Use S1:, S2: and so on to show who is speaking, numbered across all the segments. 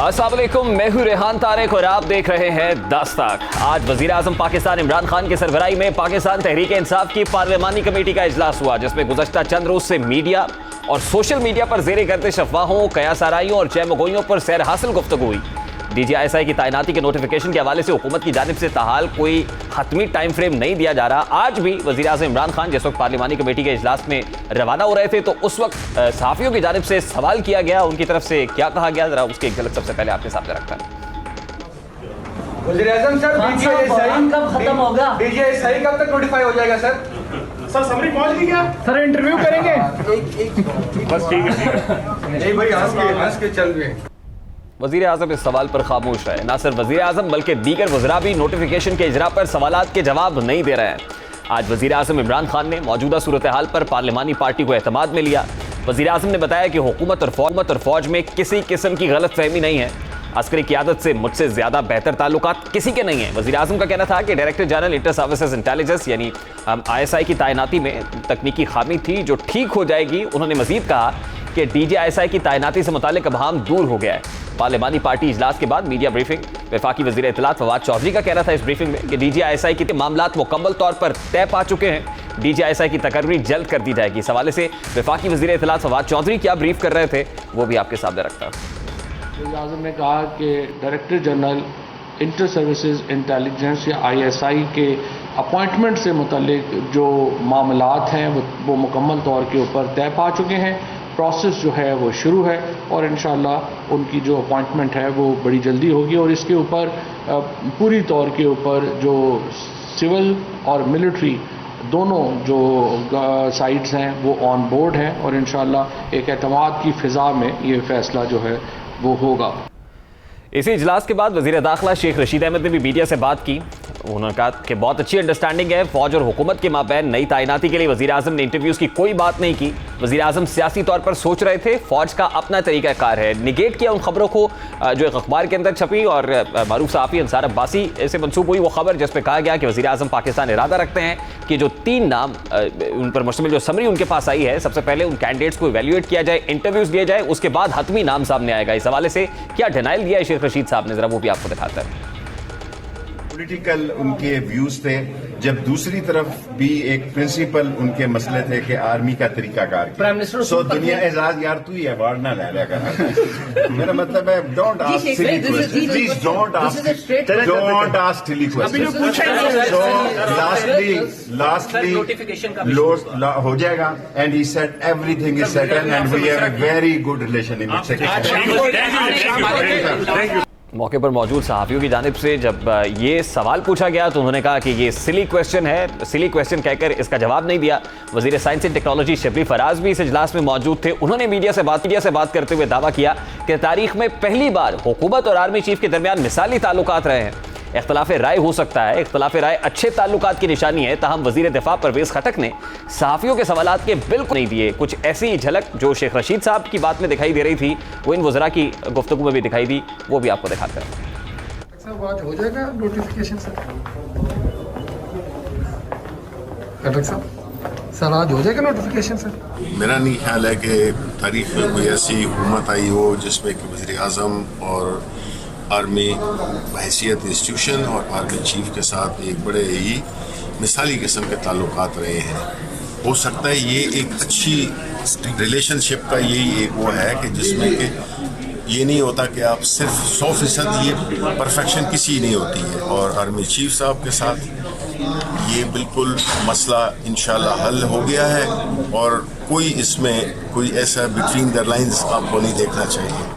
S1: अस्सलाम वालेकुम, मैं हूं रेहान तारिक और आप देख रहे हैं दस्तक। आज वजीर आजम पाकिस्तान इमरान खान की सरबराही में पाकिस्तान तहरीक इंसाफ की पार्लिमानी कमेटी का इजलास हुआ, जिसमें गुज़श्ता चंद रोज से मीडिया और सोशल मीडिया पर ज़ेरे गर्दिश अफवाहों, कयास आराइयों और जयमगोइयों पर सैर हासिल गुफ्तगू हुई। DGISI की तैनाती के नोटिफिकेशन के हवाले से हुकूमत की जानिब से ताहाल कोई हतमी टाइम फ्रेम नहीं दिया जा रहा। आज भी वज़ीर आज़म इमरान खान जिस वक्त पार्लिमानी कमेटी के इजलास में रवाना हो रहे थे तो उस वक्त सहाफ़ियों की जानिब से सवाल किया गया, उनकी तरफ से क्या कहा गया, जरा उसकी एक झलक सबसे पहले आपके सामने रखता है।
S2: वज़ीर आज़म सर, DGISI कब खत्म होगा? DGISI कब तक नोटिफाई हो जाएगा सर?
S3: सर समरी पहुंच गई क्या? सर इंटरव्यू करेंगे?
S2: बस ठीक है। नहीं भाई, हंस के चल रहे हैं।
S1: वज़ीर आज़म इस सवाल पर खामोश रहे। ना सिर्फ वज़ीर आज़म बल्कि दीगर वज़रा भी नोटिफिकेशन के इजरा पर सवालात के जवाब नहीं दे रहे हैं। आज वज़ीर आज़म इमरान खान ने मौजूदा सूरत हाल पर पार्लिमानी पार्टी को एतमाद में लिया। वज़ीर आज़म ने बताया कि हुकूमत और फौज में किसी किस्म की गलत फहमी नहीं है। अस्करी क़यादत से मुझसे ज़्यादा बेहतर ताल्लुकात किसी के नहीं हैं। वज़ीर आज़म का कहना था कि director general inter services intelligence यानी ISI की तैनाती में तकनीकी खामी थी जो ठीक हो जाएगी। उन्होंने मज़ीद कहा कि DGISI की तैनाती से मुतालिक अब हम दूर हो गया है। पार्लिमानी पार्टी इजलास के बाद मीडिया ब्रीफिंग, वफाकी वज़ीर इत्तलात फवाद चौधरी का कहना था इस ब्रीफिंग में कि DGISI के मामलात मुकम्मल तौर पर तय पा चुके हैं। DGISI की तकर्री जल्द कर दी जाएगी। इस हवाले से वफाकी वज़ीर इत्तलात फवाद चौधरी क्या ब्रीफ कर रहे थे वो भी आपके सामने रखता है।
S4: वज़ीर आज़म ने कहा कि director general inter services intelligence या ISI के अपॉइंटमेंट से मुतल्लिक जो मामलात हैं वो मुकम्मल तौर के ऊपर तय पा चुके हैं। प्रोसेस जो है वो शुरू है और इंशाअल्लाह उनकी जो अपॉइंटमेंट है वो बड़ी जल्दी होगी और इसके ऊपर पूरी तौर के ऊपर जो सिविल और मिलिट्री दोनों जो साइड्स हैं वो ऑन बोर्ड हैं और इंशाअल्लाह एक एतमाद की फ़िज़ा में ये फ़ैसला जो है वो होगा।
S1: इसी इजलास के बाद वज़ीर दाखिला शेख रशीद अहमद ने भी मीडिया से बात की। उन्होंने कहा कि बहुत अच्छी अंडरस्टैंडिंग है फौज और हुकूमत के माबैन। नई तैनाती के लिए वज़ीर आज़म ने इंटरव्यूज़ की कोई बात नहीं की। वज़ीर आज़म सियासी तौर पर सोच रहे थे, फौज का अपना तरीक़ाकार है। निगेट किया उन खबरों को जो एक अखबार के अंदर छपी और मारूफ सहाफ़ी अंसार अब्बासी से मनसूब हुई वो खबर जिस पर कहा गया कि वज़ीर आज़म पाकिस्तान इरादा रखते हैं कि जो 3 नाम उन पर मुश्तमिल जो समरी उनके पास आई है, सबसे पहले उन कैंडिडेट्स को इवैल्यूएट किया जाए, इंटरव्यूज़ दिए जाए, उसके बाद हतमी नाम सामने आएगा। इस हवाले से क्या डिनाइल दिया है शेख रशीद साहब ने, ज़रा वो भी आपको दिखाता है।
S5: पॉलिटिकल उनके व्यूज थे, जब दूसरी तरफ भी एक प्रिंसिपल उनके मसले थे कि आर्मी का तरीकाकार सो दुनिया एजाज यार तू ही अवार्ड ना ले कर मेरा मतलब है don't ask silly question, please don't ask silly question. So lastly हो जाएगा and he said everything is settled and we have a very good relation in it.
S1: मौके पर मौजूद सहाफ़ियों की जानिब से जब ये सवाल पूछा गया तो उन्होंने कहा कि ये सिली क्वेश्चन है, सिली क्वेश्चन कहकर इसका जवाब नहीं दिया। वज़ीर science and technology Shibli Faraz भी इस इजलास में मौजूद थे। उन्होंने मीडिया से बात करते हुए दावा किया कि तारीख में पहली बार हुकूमत और आर्मी चीफ के दरमियान मिसाली ताल्लुकात रहे हैं। इख्तलाफ राय हो सकता है, इख्तलाफ राय अच्छे ताल्लुकात की निशानी है, ताहम वज़ीर दिफा परवेज़ खटक ने सहाफ़ियों के सवालात के बिल्कुल नहीं दिए। कुछ ऐसी झलक जो शेख रशीद साहब की बात में दिखाई दे रही थी वो इन वज़रा की गुफ्तगू में भी दिखाई दी, वो भी आपको दिखाते हैं।
S3: बात हो जाएगा नोटिफिकेशन से सर आज हो जाएगा नोटिफिकेशन से।
S6: मेरा नहीं ख्याल है कि तारीख में कोई ऐसी हुकूमत आई हो जिसमें कि वज़ीर आज़म और आर्मी बहैसियत इंस्टीट्यूशन और आर्मी चीफ के साथ एक बड़े ही मिसाली किस्म के ताल्लुकात रहे हैं। हो सकता है ये एक अच्छी रिलेशनशिप का यही एक वो है कि जिसमें कि ये नहीं होता कि आप सिर्फ 100% ये परफेक्शन किसी नहीं होती है और आर्मी चीफ साहब के साथ ये बिल्कुल मसला इंशाल्लाह हल हो गया है और कोई इसमें कोई ऐसा बिटवीन द लाइंस आपको नहीं देखना चाहिए।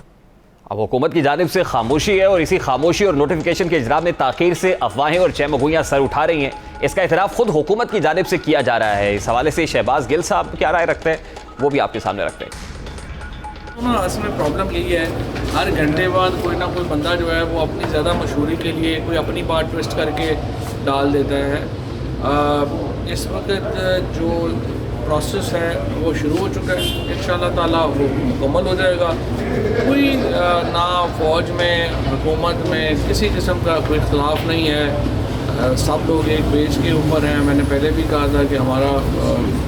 S1: अब हुकूमत की जानिब से खामोशी है और इसी खामोशी और नोटिफिकेशन के इजरा में ताख़ीर से अफवाहें और चहमगोइयाँ सर उठा रही हैं। इसका एतराफ़ खुद हुकूमत की जानिब से किया जा रहा है। इस हवाले से शहबाज गिल साहब क्या राय रखते हैं वो भी आपके सामने रखते हैं।
S4: असल में प्रॉब्लम यही है, हर घंटे बाद कोई ना कोई बंदा जो है वो अपनी ज़्यादा मशहूरी के लिए कोई अपनी बात ट्विस्ट करके डाल देता है। इस वक्त जो प्रोसेस है वो शुरू हो चुका है, इंशाअल्लाह ताला वो मुकम्मल हो जाएगा। कोई ना फ़ौज में हुकूमत में किसी किस्म का कोई इख्तलाफ नहीं है। सब लोग एक पेज के ऊपर हैं। मैंने पहले भी कहा था कि हमारा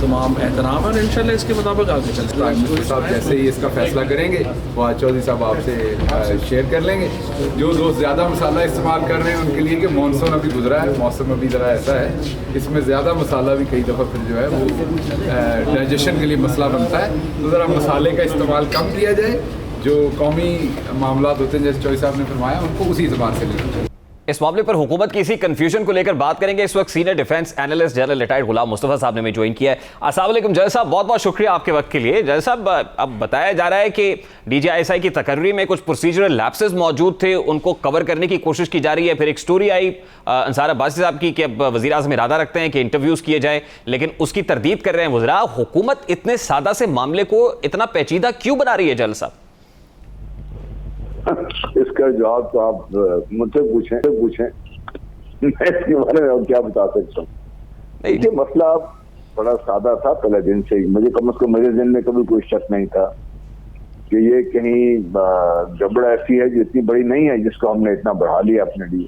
S4: तमाम एहतराम है और इंशाल्लाह इसके मुताबिक आगे चलते
S7: प्राइम मिनिस्टर साहब जैसे ही इसका फैसला करेंगे वो चौधरी साहब आपसे शेयर कर लेंगे। जो दोस्त ज़्यादा मसाला इस्तेमाल कर रहे हैं उनके लिए कि मानसून अभी गुजरा है, मौसम अभी ज़रा ऐसा है, इसमें ज़्यादा मसाला भी कई दफ़ा फिर जो है वो डाइजेशन के लिए मसला बनता है, तो ज़रा मसाले का इस्तेमाल कम किया जाए। जो कौमी मामलात होते हैं जैसे चौधरी साहब ने फरमाया उनको उसी ज़बान से लेना चाहिए।
S1: इस मामले पर हुकूमत की इसी कंफ्यूजन को लेकर बात करेंगे। इस वक्त senior defence analyst general retired Ghulam Mustafa साहब ने हमें ज्वाइन किया है। अस्सलाम वालेकुम जय साहब, बहुत बहुत शुक्रिया आपके वक्त के लिए। जय साहब, अब बताया जा रहा है कि DGISI की तकर्री में कुछ प्रोसीजरल लैप्सेस मौजूद थे, उनको कवर करने की कोशिश की जा रही है। फिर एक स्टोरी आई अंसार अब्बासी साहब की कि अब वज़ीर आज़म इरादा रखते हैं कि इंटरव्यूज़ किए जाए, लेकिन उसकी तरदीद कर रहे हैं वज़रा। हुकूमत इतने सादा से मामले को इतना पेचीदा क्यों बना रही है जनरल साहब?
S8: इसका जवाब तो आप मुझसे पूछें मैं इसके बारे में क्या बता सकता हूँ। ये मसला बड़ा सादा था पहले दिन से ही। मुझे कम से कम मेरे दिन में कभी कोई शक नहीं था कि ये कहीं गड़बड़ ऐसी है जो इतनी बड़ी नहीं है जिसको हमने इतना बढ़ा लिया अपने लिए।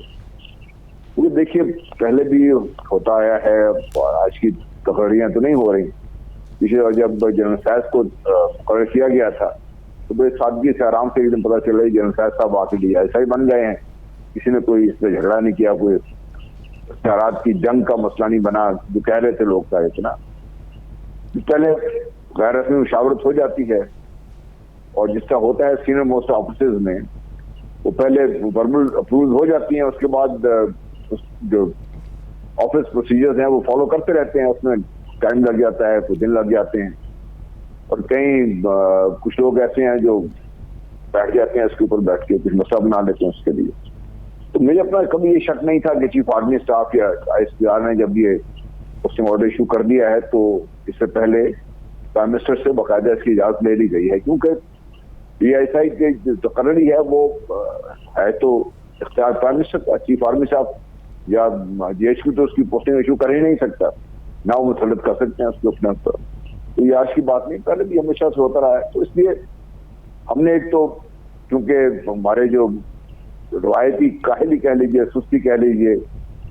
S8: क्योंकि देखिए पहले भी होता आया है, आज की तकरीरें तो नहीं हो रही। पिछले बार जब जनरल साहब को मुकर्रर किया गया था तो बड़े सादगी से आराम से एकदम पता चला जनरल साहब आके DGISI बन गए हैं। किसी ने कोई इस पर झगड़ा नहीं किया, कोई इख्तियारात की जंग का मसला नहीं बना जो कह रहे थे लोग का इतना। पहले गैर रस्मी मुशावरत हो जाती है और जिसका होता है सीनियर मोस्ट ऑफिसर्स में, वो पहले वर्बल अप्रूव हो जाती हैं, उसके बाद जो ऑफिस प्रोसीजर्स हैं वो फॉलो करते रहते हैं। उसमें टाइम लग जाता है, कुछ दिन लग जाते हैं और कई कुछ लोग ऐसे हैं जो बैठ जाते हैं इसके ऊपर बैठ के कुछ मसला बना लेते हैं उसके लिए। तो मुझे अपना कभी ये शक नहीं था कि चीफ आर्मी स्टाफ या ISPR ने जब ये पोस्टिंग ऑर्डर इशू कर दिया है तो इससे पहले प्राइम मिनिस्टर से बाकायदा इसकी इजाजत ले ली गई है। क्योंकि DGISI की जो तकर्री है वो है तो इख्तियार प्राइम मिनिस्टर का। चीफ आर्मी स्टाफ या GHQ तो उसकी पोस्टिंग इशू कर ही नहीं सकता, ना वो मुसल्लत कर सकते हैं उसके अपने पर। तो ये आज की बात नहीं, पहले भी हमेशा से होता रहा है। तो इसलिए हमने एक तो क्योंकि हमारे जो रवायती काहली कह लीजिए, सुस्ती कह लीजिए,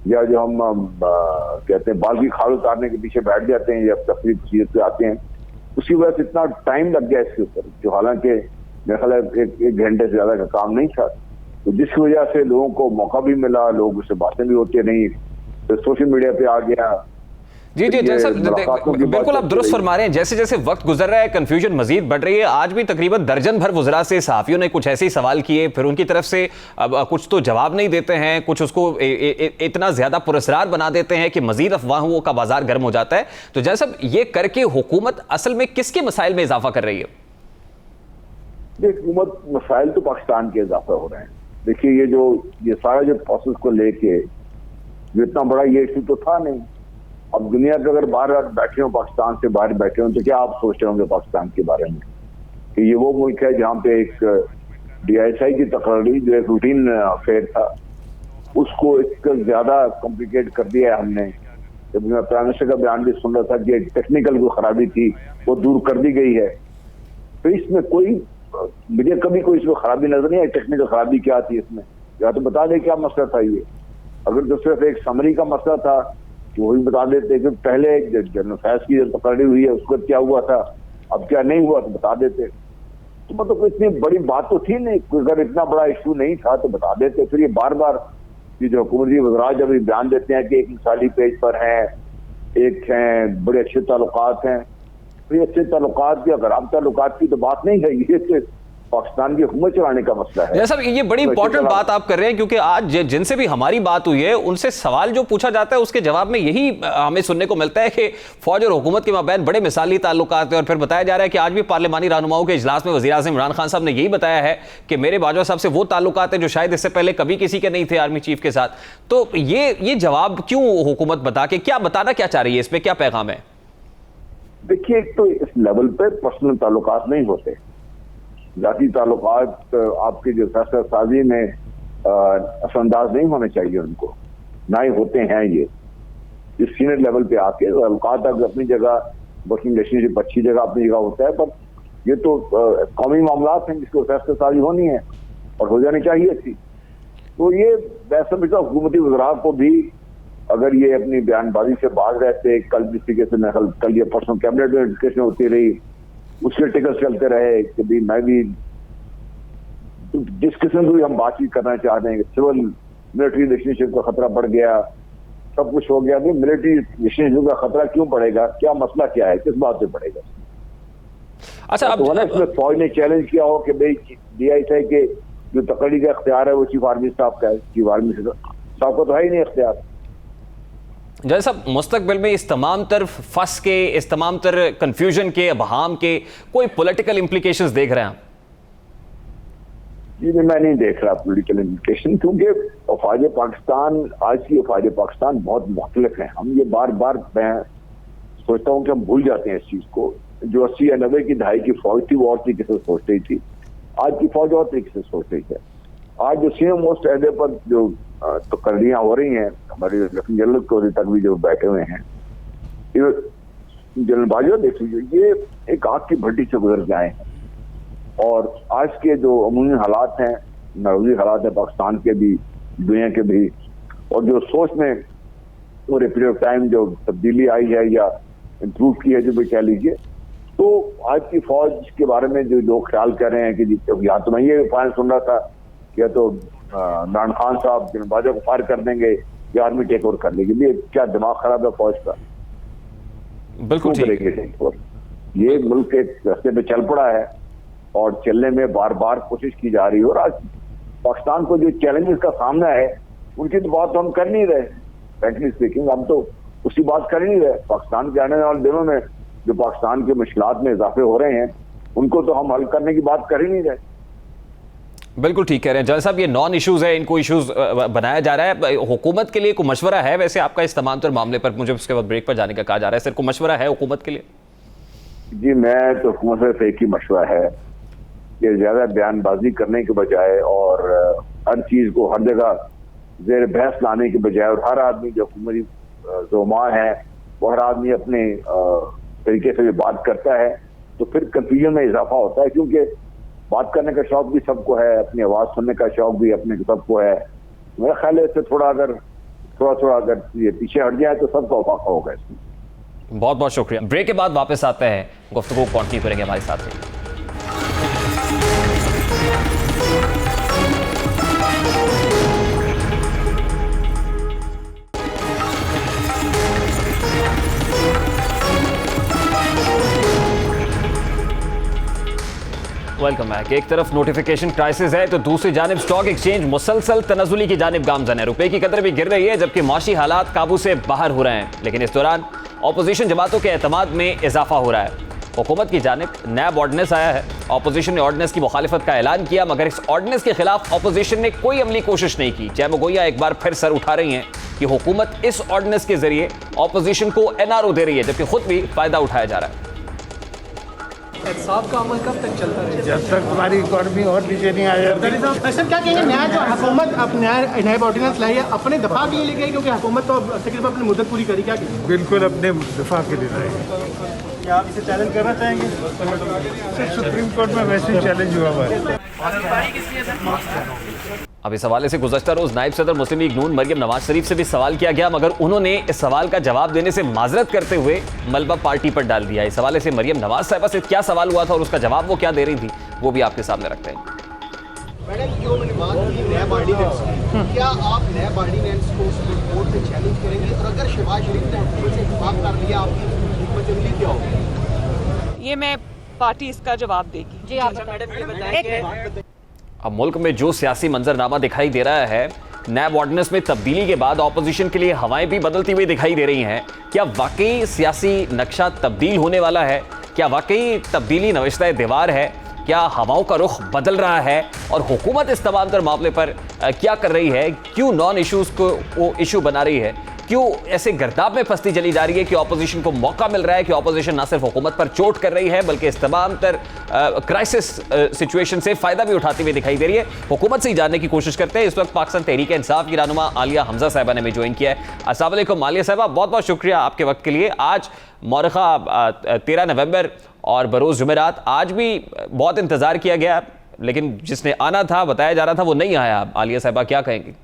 S8: या जो हम कहते हैं बाल की खाल उतारने के पीछे बैठ जाते हैं या तफरीक सीरत पे आते हैं, उसी वजह से इतना टाइम लग गया इसके ऊपर, जो हालांकि मेरा ख्याल है एक घंटे से ज्यादा का काम नहीं था। तो जिसकी वजह से लोगों को मौका भी मिला, लोग उससे बातें भी होती नहीं, तो सोशल मीडिया पे आ गया।
S1: जी जैसा बिल्कुल आप दुरुस्त फरमा रहे हैं। जैसे जैसे वक्त गुजर रहा है कंफ्यूजन मजीद बढ़ रही है। आज भी तकरीबन दर्जन भर वज़रा से सहाफ़ियों ने कुछ ऐसे ही सवाल किए, फिर उनकी तरफ से कुछ तो जवाब नहीं देते हैं, कुछ उसको इतना ज़्यादा पुरस्कार बना देते हैं कि मजीद अफवाहों का बाजार गर्म हो जाता है। तो जैसा ये करके हुकूमत असल में किसके मसाइल में इजाफा कर रही है?
S8: हुकूमत मसाइल तो पाकिस्तान के इजाफा हो रहे हैं। देखिए ये सारा जो प्रोसेस को लेके जो इतना बड़ा ये इशू तो था नहीं। अब दुनिया के अगर बाहर बैठे हो, पाकिस्तान से बाहर बैठे हो, तो क्या आप सोच रहे होंगे पाकिस्तान के बारे में कि ये वो मुल्क है जहाँ पे एक DGISI की तकरीर जो एक रूटीन अफेयर था उसको इसका ज्यादा कॉम्प्लिकेट कर दिया है हमने। जब मैं प्राइम मिनिस्टर का बयान भी सुन रहा था कि टेक्निकल जो खराबी थी वो दूर कर दी गई है, तो इसमें मुझे कभी कोई इसमें खराबी नजर नहीं आई। टेक्निकल खराबी क्या थी इसमें, या तो बता दे क्या मसला था ये। अगर तो सिर्फ एक समरी का मसला था वो भी बता देते कि पहले जनरल साहब की जो तकरीर हुई है उसको क्या हुआ था, अब क्या नहीं हुआ तो बता देते। तो मतलब इतनी बड़ी बात तो थी नहीं, अगर इतना बड़ा इशू नहीं था तो बता देते। फिर ये बार बार ये जो हुकूमती वज़रा जब ये बयान देते हैं कि एक मिसाली पेज पर हैं, एक हैं बड़े अच्छे ताल्लुकात हैं, तो ये अच्छे ताल्लुकात की खराब ताल्लुकात की तो बात नहीं है, ये तो पाकिस्तान की हुकूमत चलाने का मसला है।
S1: सर ये बड़ी इंपॉर्टेंट बात आप कर रहे हैं, क्योंकि आज जिनसे भी हमारी बात हुई है उनसे सवाल जो पूछा जाता है उसके जवाब में यही हमें सुनने को मिलता है कि फौज और हुकूमत के माबैन बड़े मिसाली ताल्लुकात हैं। और फिर बताया जा रहा है कि आज भी पार्लिमानी रहनुमाओं के इजलास में वज़ीर आज़म इमरान खान साहब ने यही बताया है कि मेरे बाजवा साहब से वो ताल्लुकात हैं जो शायद इससे पहले कभी किसी के नहीं थे आर्मी चीफ के साथ। तो ये जवाब क्यों हुकूमत बता के क्या बताना क्या चाह रही है, इसमें क्या पैगाम है?
S8: देखिए, एक तो इस लेवल पे पर्सनल ताल्लुकात नहीं होते, जाती ताल्लुकात आपके जो फैसला साजी में असरअंदाज नहीं होने चाहिए उनको, ना ही होते हैं। ये इस सीनियर लेवल पे आके ताल्लुकात अपनी जगह, वर्किंग रिलेशनशिप अच्छी जगह अपनी जगह होता है, पर ये तो कौमी मामलात हैं जिसको फैसला साजी होनी है और हो जानी चाहिए थी। तो ये मैं समझता हूँ हुकूमती वज़रा को भी अगर ये अपनी बयानबाजी से बाज रहते, कल जिस तरीके से कल ये परसों कैबिनेट में डिस्कशन होती रही, उसके टिकट चलते रहे कि भाई मैं भी जिस किस्म की हम बातचीत करना चाहते हैं, सिविल मिलिट्री रिलेशनशिप का खतरा बढ़ गया, सब कुछ हो गया, तो मिलिट्री रिलेशनशिप का खतरा क्यों बढ़ेगा, क्या मसला क्या है, किस बात से बढ़ेगा?
S1: अच्छा,
S8: तो ना इसमें फौज ने चैलेंज किया हो कि भाई DISI के जो तकड़ी का इख्तियार है वो चीफ आर्मी स्टाफ का है, चीफ आर्मी स्टाफ का तो है ही नहीं इख्तियार।
S1: जैसे साहब, मुस्तकबिल में इस तमाम तर फंस के, इस तमाम तर कंफ्यूजन के, अबहाम के कोई पॉलिटिकल इम्प्लीकेशंस देख रहे हैं?
S8: जी मैं नहीं देख रहा पॉलिटिकल इम्प्लीकेशन, क्योंकि अफवाज पाकिस्तान, आज की अफवाज पाकिस्तान बहुत मुख्तलिफ है। हम ये बार बार, मैं सोचता हूँ कि हम भूल जाते हैं इस चीज को। जो 80 या 90 की दहाई की फौज थी वो और तरीके से सोच रही थी, आज की फौज और तरीके से सोच रही है। आज जो सीनियर मोस्ट अहदे पर जो तकरीयां हो रही हैं, हमारे लेफ्टिनेंट जनरल कोहली तक भी जो बैठे हुए हैं, जनरल बाजवा देख लीजिए, ये एक आग की भट्टी से गुजर के आए हैं। और आज के जो अमूमी हालात हैं, नाराजी हालात हैं पाकिस्तान के भी, दुनिया के भी, और जो सोच में पूरे पीरियड ऑफ टाइम जो तब्दीली आई है या इम्प्रूव की है, जो भी कह लीजिए, तो आज की फौज के बारे में जो लोग ख्याल कर रहे हैं कि या तो मैं ये फाइल सुन रहा था या तो इमरान खान साहब जनरल बाजवा को फायर कर देंगे या आर्मी टेक ओवर कर लेगी। ये क्या दिमाग खराब है फौज का?
S1: बिल्कुल ठीक।
S8: ये मुल्क एक रास्ते पे चल पड़ा है और चलने में बार बार कोशिश की जा रही है। और आज पाकिस्तान को जो चैलेंजेस का सामना है उनकी तो बात तो हम कर नहीं रहे, फ्रैंकली स्पीकिंग हम तो उसकी बात कर ही नहीं रहे। पाकिस्तान के आने वाले दिनों में जो पाकिस्तान के मुश्किलात में इजाफे हो रहे हैं उनको तो हम हल करने की बात कर ही नहीं रहे।
S1: बिल्कुल ठीक कह रहे हैं जज साहब, ये नॉन इश्यूज है, इनको इश्यूज बनाया जा रहा है। हुकूमत के लिए कोई मशवरा है वैसे आपका इस तमाम तर मामले पर? मुझे उसके बाद ब्रेक पर जाने का कहा जा रहा है, सर कोई मशवरा है हुकूमत के लिए?
S8: जी मैं तो हुकूमत से एक ही मशवरा है कि ज्यादा बयानबाजी करने के बजाय और हर चीज को हर जगह जेर बहस लाने के बजाय, और हर आदमी जो हुकूमती ज़ोमा है वो हर आदमी अपने तरीके से भी बात करता है, तो फिर कंफ्यूजन में इजाफा होता है। क्योंकि बात करने का शौक भी सबको है, अपनी आवाज सुनने का शौक भी अपने सबको है। मेरा ख्याल है इससे थोड़ा अगर ये पीछे हट जाए तो सबका फायदा होगा इसमें।
S1: बहुत बहुत शुक्रिया। ब्रेक के बाद वापस आते हैं, गुफ्तगू कंटिन्यू करेंगे हमारे साथ में। Welcome back. एक तरफ नोटिफिकेशन क्राइसिस है तो दूसरी जानिब स्टॉक एक्सचेंज मुसलसल तनज़ुली की जानिब गामजन है। रुपए की कदर भी गिर रही है जबकि माशी हालात काबू से बाहर हो रहे हैं। लेकिन इस दौरान ऑपोजिशन जमातों के एतमाद में इजाफा हो रहा है। हुकूमत की जानिब नैब ऑर्डिनेंस आया है। ऑपोजिशन ने ऑर्डिनेंस की मुखालिफत का ऐलान किया, मगर इस ऑर्डिनेंस के खिलाफ ऑपोजिशन ने कोई अमली कोशिश नहीं की। जय मगोया एक बार फिर सर उठा रही हैं कि हुकूमत इस ऑर्डिनेंस के जरिए ऑपोजिशन को NRO दे रही है, जबकि खुद भी फायदा उठाया जा रहा है।
S3: एहसाब का अमल कब तक चलता रहेगा?
S9: जब तक हमारी इकॉनमी और नीचे नहीं आ जाती।
S3: सर क्या कहेंगे, नया जो हुकूमत अब नया ऑर्डिनेंस लाई है अपने दफा के लिए लेके आई, क्योंकि हुकूमत तो तकरीबन अपनी मुद्दत पूरी करी, क्या कहेंगे?
S9: बिल्कुल अपने दफा के लिए लाएंगे।
S3: क्या आप इसे चैलेंज करना चाहेंगे?
S9: सर सुप्रीम कोर्ट में वैसे ही चैलेंज हुआ है।
S1: अब इस हवाले से गुज़श्ता रोज नायब सदर मुस्लिम लीग नून मरियम नवाज शरीफ से भी सवाल किया गया, मगर उन्होंने इस सवाल का जवाब देने से माजरत करते हुए मलबा पार्टी पर डाल दिया। इस हवाले से मरियम नवाज साहिबा से क्या सवाल हुआ था और उसका जवाब वो क्या दे रही थी, वो भी आपके सामने रखते हैं।
S10: मैडम जो मैंने बात की नैब ऑर्डिनेंस, क्या आप नैब ऑर्डिनेंस को सुप्रीम कोर्ट से चैलेंज करेंगे? और अगर शहबाज शरीफ ने हुकूमत से इत्तेफाक कर लिया, आपकी हुकूमत अमली क्या होगी?
S11: ये मैं पार्टी इसका जवाब देगी। जी आप मैडम।
S1: अब मुल्क में जो सियासी मंजरनामा दिखाई दे रहा है, नैब ऑर्डिनेंस में तब्दीली के बाद ऑपोजिशन के लिए हवाएं भी बदलती हुई दिखाई दे रही हैं। क्या वाकई सियासी नक्शा तब्दील होने वाला है? क्या वाकई तब्दीली नविश्ता दीवार है? क्या हवाओं का रुख बदल रहा है? और हुकूमत इस तमाम तर मामले पर क्या कर रही है? क्यों नॉन इशूज़ को इशू बना रही है? क्यों ऐसे गर्दाब में फंसती चली जा रही है कि ऑपोजिशन को मौका मिल रहा है कि ऑपोजिशन ना सिर्फ हुकूमत पर चोट कर रही है बल्कि इस तमाम तर क्राइसिस सिचुएशन से फ़ायदा भी उठाती हुई दिखाई दे रही है? हुकूमत से ही जानने की कोशिश करते हैं। इस वक्त पाकिस्तान तहरीक इंसाफ की रहनुमा आलिया हमजा साहिबा ने भी ज्वाइन किया है। अस्सलाम वालेकुम आलिया साहिबा, बहुत बहुत शुक्रिया आपके वक्त के लिए। आज मौरखा 13 नवंबर और बरोज़ जुमेरात, आज भी बहुत इंतज़ार किया गया, लेकिन जिसने आना था, बताया जा रहा था, वो नहीं आया। आलिया साहिबा क्या कहेंगी?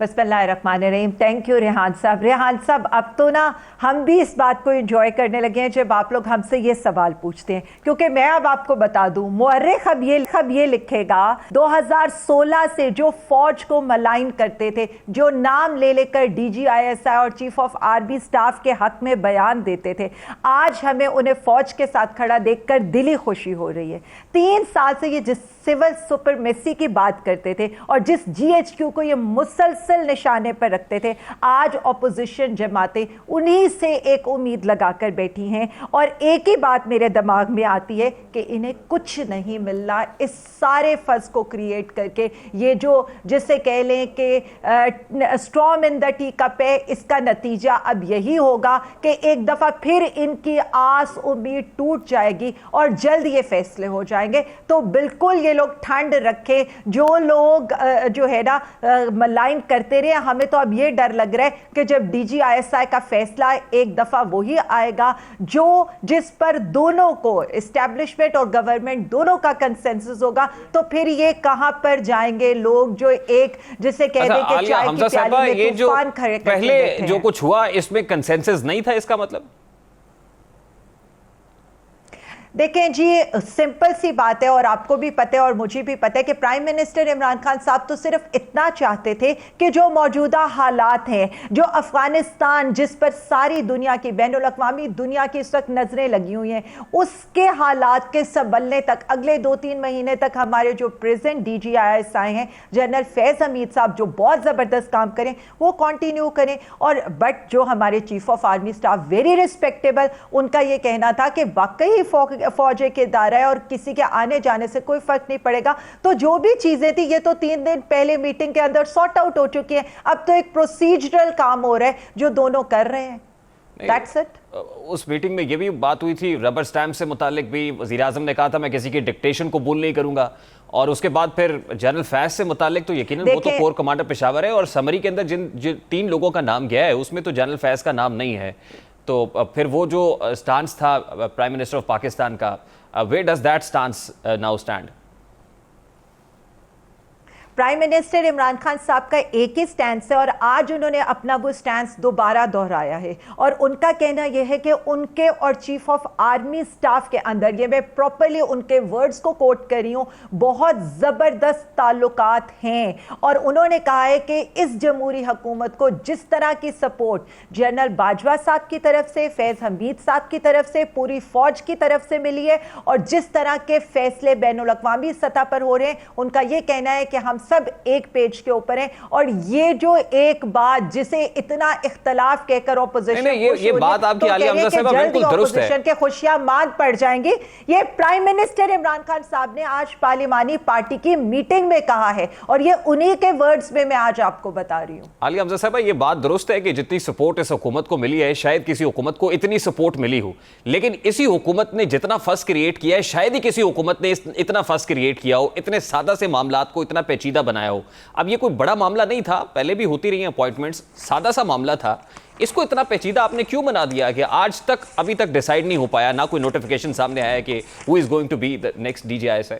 S12: बिस्मिल्लाहिर्रहमानिर्रहीम। थैंक यू रेहान साहब। रेहान साहब, अब तो ना हम भी इस बात को एंजॉय करने लगे हैं जब आप लोग हमसे ये सवाल पूछते हैं, क्योंकि मैं अब आपको बता दूं, मुअर्रिख अब ये लिखेगा 2016 से जो फौज को मलाइन करते थे, जो नाम ले लेकर DGISI और चीफ ऑफ आर्मी स्टाफ के हक में बयान देते थे, आज हमें उन्हें फौज के साथ खड़ा देखकर दिली खुशी हो रही है। 3 साल से ये जिस सिविल सुपरमेसी की बात करते थे और जिस GHQ को ये मुसलसल निशाने पर रखते थे, आज ऑपोजिशन जमातें उन्हीं से एक उम्मीद लगाकर बैठी हैं और एक ही बात मेरे दिमाग में आती है कि इन्हें कुछ नहीं मिल रहा इस सारे फस को क्रिएट करके। ये जो जिसे कह लें कि storm in the tea cup है, इसका नतीजा अब यही होगा कि एक दफ़ा फिर इनकी आस उम्मीद टूट जाएगी और जल्द ये फैसले हो जाएंगे। तो बिल्कुल ये लोग ठंड रखें, जो लोग जो है ना मलाइन करते रहे। हमें तो अब ये डर लग रहा है कि जब DGISI का फैसला एक दफा वही आएगा जो जिस पर दोनों को, एस्टैब्लिशमेंट और गवर्नमेंट दोनों का कंसेंसस होगा, तो फिर ये कहां पर जाएंगे लोग जो एक जिसे कहते हैं कि चाय की प्याली में तूफान खड़े करके
S1: पहले जो कुछ हुआ इसमें कंसेंसस नहीं था, इसका मतलब?
S12: देखें जी, सिंपल सी बात है और आपको भी पता है और मुझे भी पता है कि प्राइम मिनिस्टर इमरान खान साहब तो सिर्फ इतना चाहते थे कि जो मौजूदा हालात हैं, जो अफगानिस्तान जिस पर सारी दुनिया की, बैनुल अक़वामी दुनिया की इस वक्त नजरें लगी हुई हैं, उसके हालात के संभलने तक अगले 2-3 महीने तक हमारे जो प्रेजेंट DGISI हैं, जनरल फैज़ हमीद साहब जो बहुत ज़बरदस्त काम करें वो कंटिन्यू करें। और बट जो हमारे chief of army staff very respectable, उनका ये कहना था कि वाकई फौज के दायरा है और किसी के आने जाने से कोई फर्क नहीं पड़ेगा। तो जो भी चीजें थी ये तो 3 दिन पहले मीटिंग के अंदर सॉर्ट आउट हो चुकी है। अब तो एक प्रोसीजरल काम हो रहा है जो दोनों कर रहे हैं। That's it.
S1: उस मीटिंग में ये भी बात हुई थी, रबर स्टैम्प से मुतालिक भी वज़ीर आज़म ने कहा था मैं किसी की डिक्टेशन को कबूल नहीं करूंगा। और उसके बाद फिर जनरल फैज़ से मुतालिक तो यकीनन वो तो कोर कमांडर पेशावर है और समरी के अंदर जिन 3 लोगों का नाम गया है उसमें तो जनरल फैज़ का नाम नहीं है। तो फिर वो जो स्टांस था प्राइम मिनिस्टर ऑफ पाकिस्तान का, where does that stance now stand?
S12: Prime minister Imran Khan साहब का एक ही स्टैंड है और आज उन्होंने अपना वो स्टैंड दोबारा दोहराया है और उनका कहना यह है कि उनके और चीफ ऑफ आर्मी स्टाफ के अंदर, ये मैं प्रॉपर्ली उनके वर्ड्स को कोट कर रही हूं, बहुत ज़बरदस्त ताल्लुकात हैं। और उन्होंने कहा है कि इस जमहूरी हुकूमत को जिस तरह की सपोर्ट जनरल बाजवा साहब की तरफ से, फैज़ हमीद साहब की तरफ से, पूरी फौज की तरफ से मिली है और जिस तरह के फैसले बैनुल अक़वामी सतह पर हो रहे हैं, उनका यह कहना है कि हम सब एक पेज के ऊपर हैं। और ये जो एक बात जिसे इतना इख्तलाफ कहकर ऑपोजिशन,
S1: ये बात आपकी आलिया हमजा साहब बिल्कुल दुरुस्त है,
S12: के खुशियां मान पड़ जाएंगी, ये प्राइम मिनिस्टर इमरान खान साहब ने आज पार्लिमानी पार्टी की मीटिंग में कहा है और ये उन्हीं के वर्ड्स में मैं आज आपको बता रही हूं।
S1: आलिया हमजा साहब, ये बात दुरुस्त है कि जितनी सपोर्ट इस हुकूमत को मिली है शायद किसी हुकूमत को इतनी सपोर्ट मिली हो, लेकिन इसी हुकूमत ने जितना फस क्रिएट किया है शायद ही किसी हुकूमत ने इतना फस क्रिएट किया हो, इतने सादा से मामलात को इतना पेचीदा बनाया हो। अब ये कोई बड़ा मामला नहीं था, पहले भी होती रही अपॉइंटमेंट्स, सादा सा मामला था, इसको इतना पेचीदा आपने क्यों बना दिया कि आज तक अभी तक डिसाइड नहीं हो पाया, ना कोई नोटिफिकेशन सामने आया कि who is going to be the next DGISI?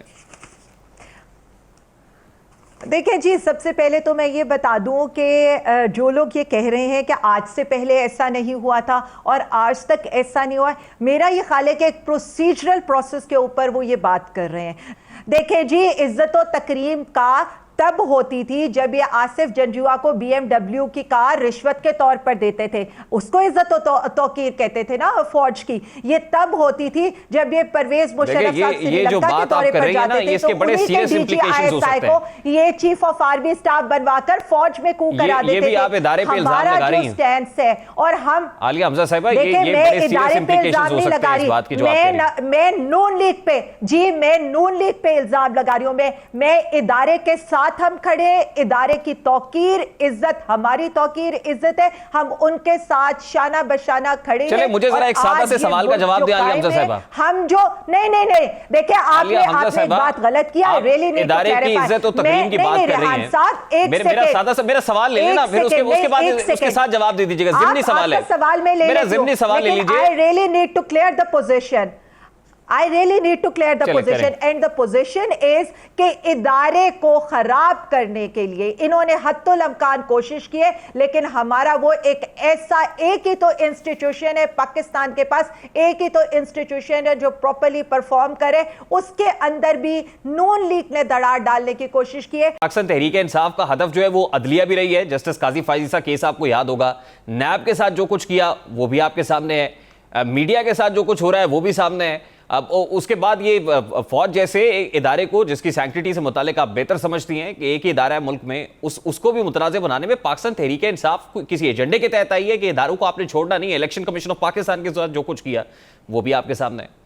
S12: देखिए जी, सबसे पहले तो मैं ये बता दूं कि जो लोग ये कह रहे हैं कि आज से पहले ऐसा नहीं हुआ था और आज तक ऐसा नहीं हुआ, मेरा ये ख्याल है कि एक प्रोसीजरल प्रोसेस के ऊपर वो ये बात कर रहे हैं। देखिए जी, इज्जत और तकरीम का तब होती थी जब ये आसिफ जंजुआ को BMW की कार रिश्वत के तौर पर देते थे, उसको इज्जत और तौकीर कहते थे ना फौज की। ये तब होती थी जब ये परवेज मुशर्रफ श्रीलंका के दौरे पर जाते थे तो उन्हीं के DGISI को ये चीफ ऑफ आर्मी स्टाफ बनवाकर फौज में कू करा देते थे। हमारा जो स्टैंड है और हम
S1: आलिया हमजा साहिबा,
S12: मैं इदारे पे इल्जाम नहीं लगा रही, मैं नून लीग पे जी, मैं नून लीग पे इल्जाम लगा रही हूं, मैं इदारे के साथ हम खड़े, इदारे की तौकीर इज्जत, हमारी तौकीर इज्जत है, हम उनके साथ शाना बशाना खड़े हैं।
S1: चले मुझे जरा एक सादा से सवाल का जवाब दे आलिया हमजा साहिबा।
S12: हम जो नहीं देखिए, आपने बात गलत किया, रियली नहीं,
S1: इदारे की इज्जत और तकरीम की बात कर रही हैं। मेरा सादा सा मेरा सवाल ले लेना, फिर उसके बाद उसके साथ जवाब दे दीजिएगा। ज़िमनी सवाल है,
S12: सवाल में ले
S1: मेरा ज़िमनी सवाल ले लीजिए।
S12: I really need to clear the position. I really need to clear the position and the position is कि इदारे को खराब करने के लिए इन्होंने हत्तुल अमकान कोशिश की है, लेकिन हमारा वो एक ऐसा एक ही तो इंस्टीट्यूशन है पाकिस्तान के पास, एक ही तो इंस्टीट्यूशन है जो प्रॉपर्ली परफॉर्म करे, उसके अंदर भी नून लीग ने दरार डालने की कोशिश की है।
S1: अक्सर तहरीक इंसाफ का हदफ जो है वो अदलिया भी रही है। जस्टिस काजी फाइज़ा केस आपको याद होगा, नैब के साथ जो कुछ किया वो भी आपके सामने है, मीडिया के साथ जो कुछ हो रहा है वो भी सामने है। अब उसके बाद ये फौज जैसे इदारे को जिसकी सैंक्टिटी से मुतालिक आप बेहतर समझती हैं कि एक ही इदारा है मुल्क में, उसको भी मुतनाज़ बनाने में पाकिस्तान तहरीक इंसाफ किसी एजेंडे के तहत आई है कि इदारों को आपने छोड़ना नहीं है। इलेक्शन कमीशन ऑफ पाकिस्तान के साथ जो कुछ किया वो भी आपके सामने है।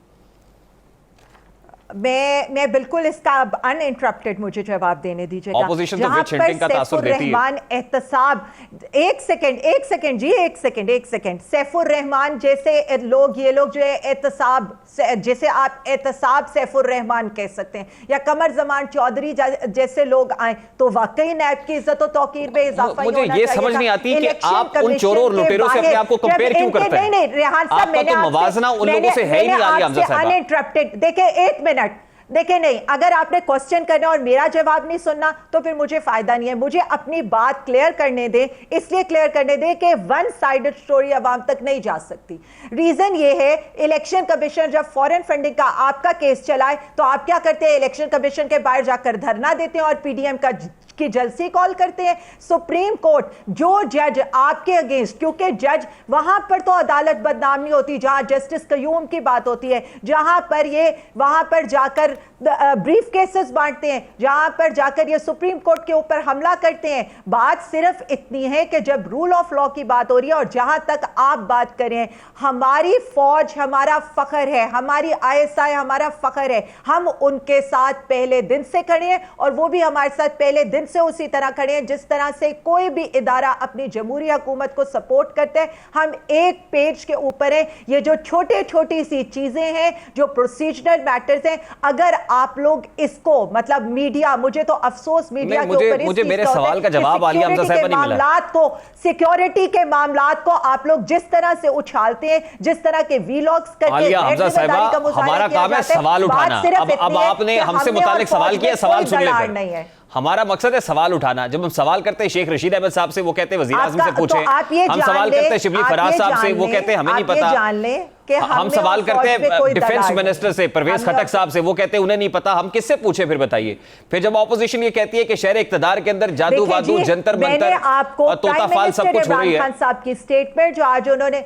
S12: मैं बिल्कुल इसका अनइंटरप्टेड मुझे जवाब देने दीजिएगा।
S1: ऑपोजिशन तो विच हिंटिंग का तासुर देती है।
S12: एहतसाब, एक सेकंड जी, एक सेकंड। सैफुर रहमान जैसे लोग, ये लोग जो है एहतसाब, जैसे आप एहतसाब सैफुर रहमान कह सकते हैं, या कमर जमान चौधरी जैसे लोग आए तो वाकई नैब की इज्जत और तौकीर में इजाफा
S1: मुझे ये समझ नहीं आती कि आप उन चोरों और लुटेरों से अपने आप को कंपेयर क्यों करते हैं।
S12: नहीं रेहान साहब, मैंने
S1: आपका तो मवाजना उन लोगों से है ही नहीं। आलिया हमजा साहब
S12: अनइंटरप्टेड, देखिए एक मिनट, देखिए नहीं, अगर आपने क्वेश्चन करना और मेरा जवाब नहीं सुनना तो फिर मुझे फायदा नहीं है। मुझे अपनी बात क्लियर करने दें, इसलिए क्लियर करने दें कि वन साइडेड स्टोरी अवाम तक नहीं जा सकती। रीजन ये है, इलेक्शन कमीशन जब फॉरेन फंडिंग का आपका केस चलाए तो आप क्या करते हैं, इलेक्शन कमीशन के बाहर जाकर धरना देते हैं और पीडीएम की जलसी कॉल करते हैं। सुप्रीम कोर्ट जो जज आपके अगेंस्ट, क्योंकि जज वहां पर तो अदालत बदनाम नहीं होती जहां जस्टिस कयूम की बात होती है, जहां पर ये वहां पर जाकर ब्रीफ केसेस बांटते हैं, जहां पर जाकर ये सुप्रीम कोर्ट के ऊपर हमला करते हैं। बात सिर्फ इतनी है कि जब रूल ऑफ लॉ की बात हो रही है और जहां तक आप बात करें, हमारी फौज हमारा फख्र है, हमारी आईएसआई हमारा फख्र है, हम उनके साथ पहले दिन से खड़े हैं और वो भी हमारे साथ पहले दिन से उसी तरह खड़े हैं जिस तरह से कोई भी इदारा अपनी जमहूरी हुकूमत को सपोर्ट करते हैं। हम एक पेज के ऊपर हैं। ये जो छोटी सी चीजें हैं, जो प्रोसीजरल मैटर्स हैं, अगर आप लोग इसको, मतलब मीडिया, मुझे तो अफसोस मीडिया के ऊपर
S1: मुझे मेरे सवाल का जवाब आलिया हमजा साहब नहीं मिला।
S12: सिक्योरिटी के मामलात को आप लोग जिस तरह से उछालते हैं, जिस तरह के वीलॉग्स करके,
S1: आलिया हमजा साहब, हमारा काम है सवाल उठाना। अब आपने हमसे मुतालिक सवाल किया, सवाल सुन लें। हमारा मकसद है सवाल उठाना। जब हम सवाल करते हैं शेख रशीद अहमद साहब से, वो कहते हैं वज़ीर आज़म से पूछे। हम सवाल करते हैं शिबली फराज साहब से, वो कहते हैं हमें नहीं पता। हम सवाल करते हैं डिफेंस मिनिस्टर से, परवेज खटक साहब से, वो कहते हैं उन्हें नहीं पता। हम किससे पूछे फिर बताइए। फिर जब ऑपोजिशन ये कहती है कि शहर इक़्तिदार के अंदर जादू वादू जंतर मंतर तोताफाल सब कुछ हो रही है।
S12: साहब की स्टेटमेंट जो आज उन्होंने,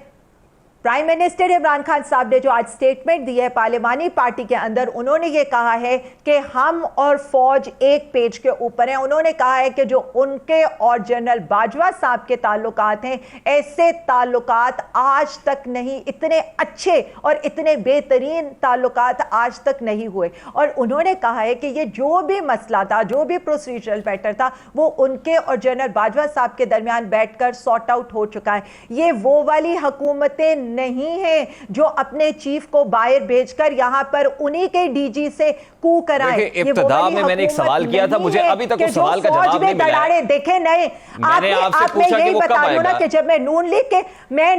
S12: प्राइम मिनिस्टर इमरान खान साहब ने जो आज स्टेटमेंट दी है पार्लिमानी पार्टी के अंदर, उन्होंने ये कहा है कि हम और फौज एक पेज के ऊपर हैं। उन्होंने कहा है कि जो उनके और जनरल बाजवा साहब के ताल्लुकात हैं, ऐसे ताल्लुकात आज तक नहीं, इतने अच्छे और इतने बेहतरीन ताल्लुकात आज तक नहीं हुए। और उन्होंने कहा है कि ये जो भी मसला था, जो भी प्रोसीजरल मैटर था, वो उनके और जनरल बाजवा साहब के दरमियान बैठकर सॉर्ट आउट हो चुका है। ये वो वाली हुकूमतें नहीं है जो अपने चीफ को बाहर भेजकर यहां पर उन्हीं के डीजी से कू कराए।
S1: इब्तिदा में मैंने एक सवाल किया था, मुझे अभी तक उस सवाल का जवाब नहीं मिला है।
S12: देखे नहीं, आपने यही बता दो ना कि जब मैं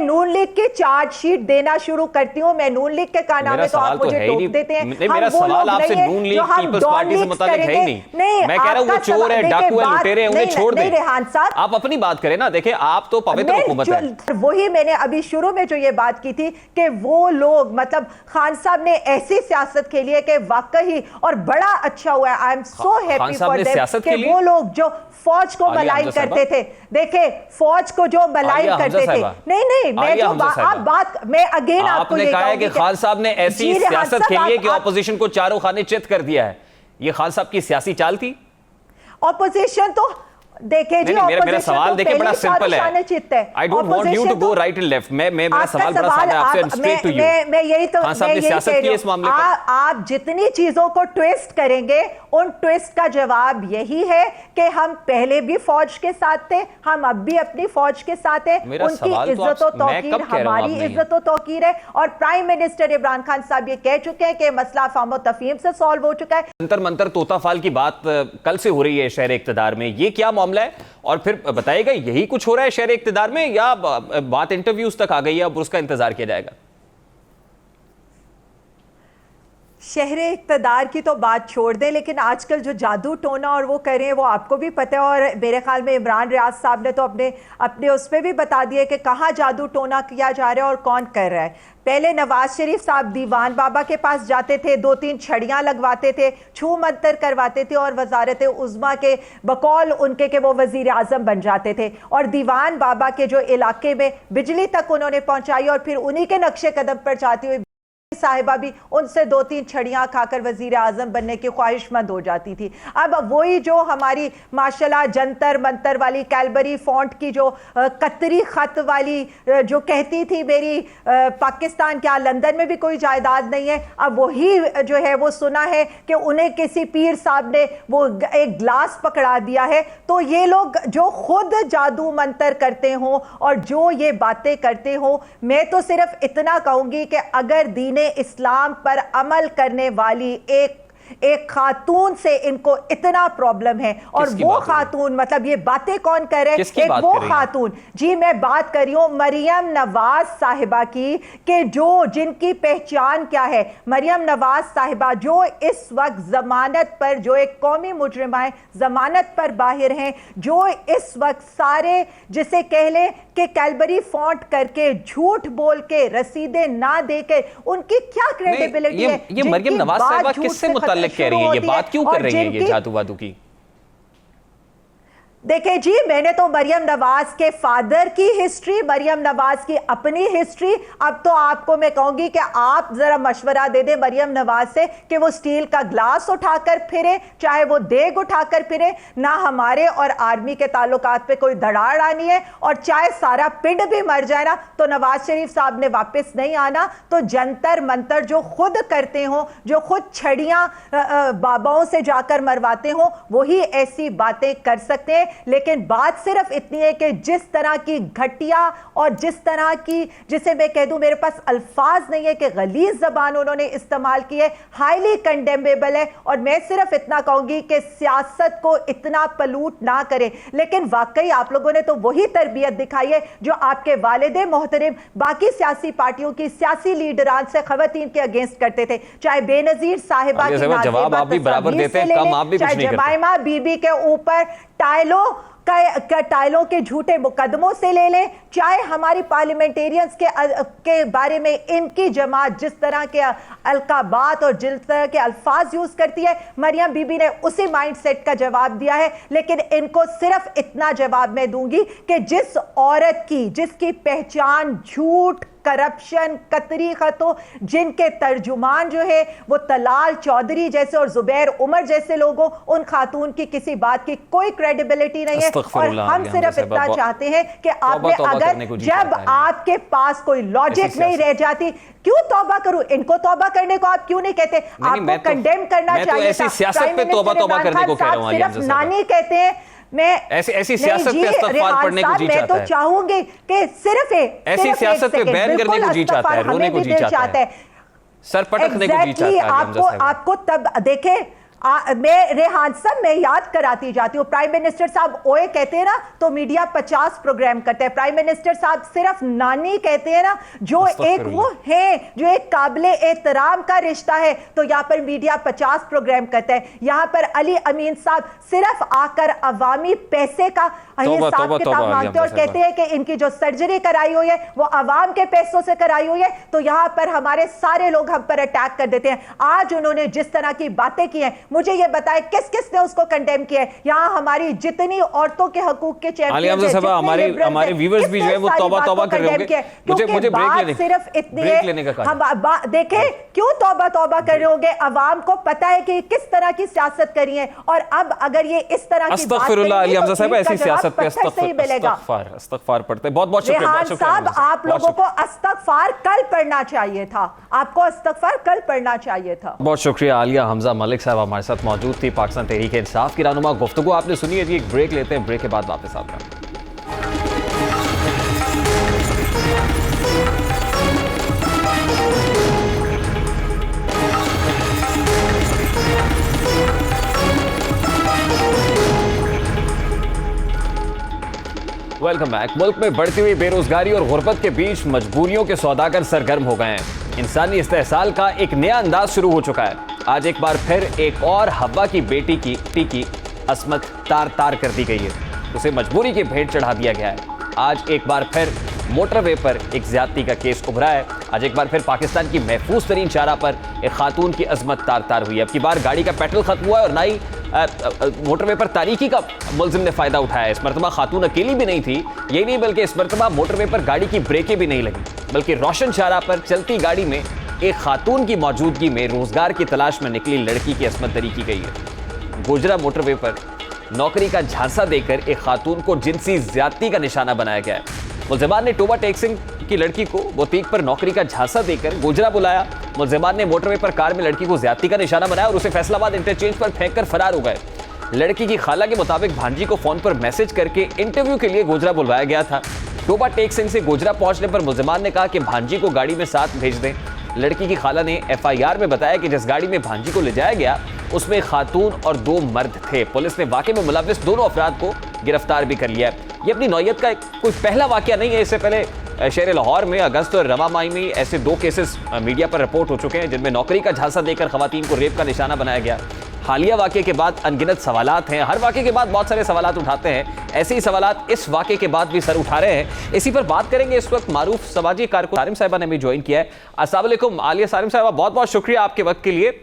S12: नून लीग के चार्जशीट देना शुरू करती हूं, मैं नून लीग के कारनामे तो आप मुझे टोक देते हैं।
S1: मेरा सवाल आपसे नून लीग पीपल्स पार्टी से मुताल्लिक है ही नहीं। मैं कह रहा हूं वो चोर है, डाकू है, लुटेरे हैं, उन्हें छोड़ दें।
S12: रेहान साहब,
S1: आप अपनी बात करें ना। देखिए आप तो पवित्र हुकूमत है।
S12: वही मैंने अभी शुरू में जो ये बात की थी कि वो लोग, मतलब खान साहब ने ऐसी सियासत खेली है कि वाकई, और बड़ा अच्छा हुआ है। I am so happy for them कि वो लोग जो फौज को मलाइन करते थे, देखे फौज को जो मलाइन करते थे, नहीं मैं जो आप बात, मैं अगेन आपको
S1: आपने कहा है कि खान साहब ने ऐसी सियासत खेली है कि ऑपोजिशन को चारों खाने चित कर दिया है। ये खान साहब की सियासी चाल थी।
S12: ऑपोजिशन तो देखिए जी,
S1: मेरा सवाल देखिए बड़ा सिंपल है। I don't want you to go right and left. मेरा सवाल बड़ा सादा है आपसे, स्ट्रेट टू यू।
S12: मैं यही तो
S1: खान साहब ने सियासत की इस मामले पर।
S12: आप जितनी चीजों को ट्विस्ट करेंगे, उन ट्विस्ट का जवाब यही है कि हम पहले भी फौज के साथ थे, हम अब भी अपनी फौज के साथ हैं। उनकी इज्जत और तौकीर हमारी इज्जत और तौकीर है। और प्राइम मिनिस्टर इमरान खान साहब ये कह चुके हैं कि मसला फामो तफहीम से सॉल्व हो चुका है।
S1: जंतर मंतर तोताफाल की बात कल से हो रही है शहर इक़्तिदार में, ये क्या मामला है? और फिर बताइएगा यही कुछ हो रहा है शहर इक़्तिदार में, या बात इंटरव्यूज तक आ गई है, अब उसका इंतजार किया जाएगा?
S12: शहरे इक़्तिदार की तो बात छोड़ दें, लेकिन आजकल जो जादू टोना और वो कर रहे हैं वो आपको भी पता है, और मेरे ख्याल में इमरान रियाज साहब ने तो अपने उस पर भी बता दिया कि कहाँ जादू टोना किया जा रहा है और कौन कर रहा है। पहले नवाज शरीफ साहब दीवान बाबा के पास जाते थे, 2-3 छड़ियाँ लगवाते थे, छू मंतर करवाते थे और वजारत उज़्मा के बकौल उनके के वो वजीर आज़म बन जाते थे, और दीवान बाबा के जो इलाके में बिजली तक उन्होंने पहुँचाई और फिर उन्हीं के नक्शे कदम पर जाती हुई साहिबा भी उनसे 2-3 छड़ियाँ खाकर वजीर आजम बनने की ख्वाहिशमंद हो जाती थी। अब वही जो हमारी माशाल्लाह जंतर मंतर वाली कैलबरी फॉन्ट की जो कतरी खत वाली जो कहती थी मेरी पाकिस्तान क्या लंदन में भी कोई जायदाद नहीं है, अब वही जो है वो सुना है कि उन्हें किसी पीर साहब ने वो एक ग्लास पकड़ा दिया है। तो ये लोग जो खुद जादू मंतर करते हों और जो ये बातें करते हों, मैं तो सिर्फ इतना कहूंगी कि अगर दीन इस्लाम पर अमल करने वाली एक खातून से इनको इतना प्रॉब्लम है, और वो खातून मतलब ये बातें कौन कर रहे हैं, एक वो खातून, जी मैं बात कर रही हूं मरियम नवाज साहिबा की, कि जो जिनकी पहचान क्या है, मरियम नवाज साहिबा जो इस वक्त जमानत पर, जो एक कौमी मुजरिमाएं जमानत पर बाहर हैं, जो इस वक्त सारे जिसे कह लें कि कैलबरी फॉन्ट करके झूठ बोल के रसीदें ना देके उनकी क्या क्रेडिबिलिटी है।
S1: ये मरियम नवाज साहिबा किससे मुताल्लिक कह रही है, ये बात क्यों कर रही है ये जादू वादू की?
S12: देखिए जी, मैंने तो मरियम नवाज के फादर की हिस्ट्री, मरियम नवाज की अपनी हिस्ट्री, अब तो आपको मैं कहूंगी कि आप जरा मशवरा दे दें मरियम नवाज से कि वो स्टील का ग्लास उठाकर फिरे, चाहे वो देग उठाकर फिरे, ना हमारे और आर्मी के ताल्लुकात पे कोई दरार आनी है, और चाहे सारा पिंड भी मर जाए ना तो नवाज शरीफ साहब ने वापस नहीं आना। तो जंतर मंतर जो खुद करते हो, जो खुद छड़ियां बाबाओं से जाकर मरवाते हो, वही ऐसी बातें कर सकते हैं। लेकिन बात सिर्फ इतनी है कि जिस तरह की घटिया और जिस तरह की, जिसे मैं कह दूं मेरे पास अल्फाज नहीं है कि गलीज जबान उन्होंने इस्तेमाल की है, हाईली कंडेमेबल है। और मैं सिर्फ इतना कहूंगी कि सियासत को इतना पलूट ना करें, लेकिन वाकई आप लोगों ने तो वही तरबियत दिखाई है जो आपके वालिदे मोहतरम बाकी सियासी पार्टियों की सियासी लीडरान से खवातीन के अगेंस्ट करते थे, चाहे बेनजीर साहिबा की
S1: जवाब आप भी बराबर देते हैं, कम आप भी कुछ नहीं करते,
S12: चाहे जमाइमा बीबी के ऊपर टाइलों के झूठे मुकदमों से ले लें, चाहे हमारी पार्लियामेंटेरियंस के बारे में इनकी जमात जिस तरह के अलकाबात और जिस तरह के अल्फाज यूज करती है, मरियम बीबी ने उसी माइंडसेट का जवाब दिया है। लेकिन इनको सिर्फ इतना जवाब मैं दूंगी कि जिस औरत की, जिसकी पहचान झूठ, करप्शन, कतरी खतों, जिनके तर्जुमान जो है वो तलाल चौधरी जैसे और जुबैर उमर जैसे लोगों, उन खातून की किसी बात की कोई क्रेडिबिलिटी नहीं है। और हम सिर्फ इतना चाहते हैं कि आपने अगर जब आपके पास कोई लॉजिक नहीं रह जाती, क्यों तौबा करूं, इनको तौबा करने को आप क्यों नहीं कहते? आपको कंडेम करना चाहिए था।
S1: सियासत पे तौबा करने को कह रहा हूं,
S12: सिर्फ नानी कहते हैं, मैं
S1: ऐसी सियासत पे इस्तग़फ़ार पढ़ने को जी चाहता है।
S12: मैं तो चाहूंगी कि सिर्फ
S1: ऐसी सियासत पे बैन करने को जी चाहता है, रोने को जी चाहता है, सर पटकने को जी चाहता है।
S12: आपको तब देखे मैं रेहान साहब मैं याद कराती जाती हूँ, प्राइम मिनिस्टर साहब ओए कहते हैं ना तो मीडिया 50 प्रोग्राम करते हैं, प्राइम मिनिस्टर साहब सिर्फ नानी कहते हैं ना, जो एक वो है जो एक काबिले एहतराम का रिश्ता है, तो यहाँ पर मीडिया 50 प्रोग्राम करता है। यहाँ पर अली अमीन साहब सिर्फ आकर अवामी पैसे का हिसाब किताब मांगते हैं और कहते हैं कि इनकी जो सर्जरी कराई हुई है वो अवाम के पैसों से कराई हुई है, तो यहाँ पर हमारे सारे लोग हम पर अटैक कर देते हैं। आज उन्होंने जिस तरह की बातें की हैं, मुझे ये बताएं किस किस ने उसको कंडेम किया है? यहाँ हमारी जितनी औरतों के हकूक के चैंपियन
S1: हमारे व्यूअर्स भी जो है वो तौबा कर रहे होंगे। मुझे ब्रेक
S12: सिर्फ इतनी है, हम देखें क्यों तौबा कर रहे होंगे? अवाम को पता है कि किस तरह की सियासत करी है, और अब अगर ये इस तरह की
S1: ऐसी सियासत पे इस्तग़फ़ार पढ़ते हैं। बहुत शुक्रिया
S12: साहब, आप लोगों को इस्तग़फ़ार कल पढ़ना चाहिए था, आपको इस्तग़फ़ार कल पढ़ना चाहिए था।
S1: बहुत शुक्रिया। आलिया हमजा मलिक साहब हमारे साथ मौजूद थी, पाकिस्तान तहरीक इंसाफ की रहनुमा। गुफ्तगू आपने सुनी है जी, एक ब्रेक लेते हैं, ब्रेक के बाद वापस आते हैं। Welcome back. मुल्क में बढ़ती हुई बेरोजगारी और गुर्बत के बीच मजबूरियों के सौदागर सरगर्म हो गए हैं। इंसानी इस्तेहसाल का एक नया अंदाज शुरू हो चुका है। आज एक बार फिर एक और हवा की बेटी की अस्मत तार तार कर दी गई है, उसे मजबूरी की भेंट चढ़ा दिया गया है। आज एक बार फिर मोटरवे पर एक ज्यादती का केस उभरा है। आज एक बार फिर पाकिस्तान की महफूज तरीन शाहराह पर एक खातून की अजमत तार तार हुई है। अब की बार गाड़ी का पेट्रोल खत्म हुआ है और ना ही मोटरवे पर तारीकी का मुलजिम ने फायदा उठाया है। इस मरतबा खातून अकेली भी नहीं थी, यही नहीं बल्कि इस मरतबा मोटरवे पर गाड़ी की ब्रेकें भी नहीं लगी, बल्कि रोशन शाहराह पर चलती गाड़ी में एक खातून की मौजूदगी में रोजगार की तलाश में निकली लड़की की अस्मत दरी की गई है। गोजरा मोटरवे पर नौकरी का झांसा देकर एक खातून को जिनसी ज्यादती का निशाना बनाया गया है। मुलजिमान ने टोबा टैक्सिंग की लड़की को बोतीक पर नौकरी का झांसा देकर गोजरा बुलाया। मुलजिमान ने मोटरवे पर कार में लड़की को ज्यादती का निशाना बनाया और उसे फैसलाबाद इंटरचेंज पर फेंककर फरार हो गए। लड़की की खाला के मुताबिक भांजी को फोन पर मैसेज करके इंटरव्यू के लिए गोजरा बुलवाया गया था। टोबा टैक्सिंग से गोजरा पहुंचने पर मुलजिमान ने कहा कि भांजी को गाड़ी में साथ भेज दें। लड़की की खाला ने FIR में बताया कि जिस गाड़ी में भांजी को ले जाया गया उसमें एक खातून और 2 मर्द थे। पुलिस ने वाकये में मुलव्विस दोनों अफराद को गिरफ्तार भी कर लिया है। ये अपनी नौयत का कोई पहला वाकया नहीं है। इससे पहले शहर लाहौर में अगस्त और रवा माही में ऐसे 2 केसेस मीडिया पर रिपोर्ट हो चुके हैं जिनमें नौकरी का झांसा देकर खवातीन को रेप का निशाना बनाया गया। हालिया वाकये के बाद अनगिनत सवालात हैं। हर वाकये के बाद बहुत सारे सवालात उठाते हैं, ऐसे ही सवालात इस वाकये के बाद भी सर उठा रहे हैं। इसी पर बात करेंगे इस वक्त मारूफ समाजी कारकुन सारिम साहिबा ने भी ज्वाइन किया है। अस्सलाम वालेकुम आलिया सारिम साहिबा, बहुत बहुत शुक्रिया आपके वक्त के लिए।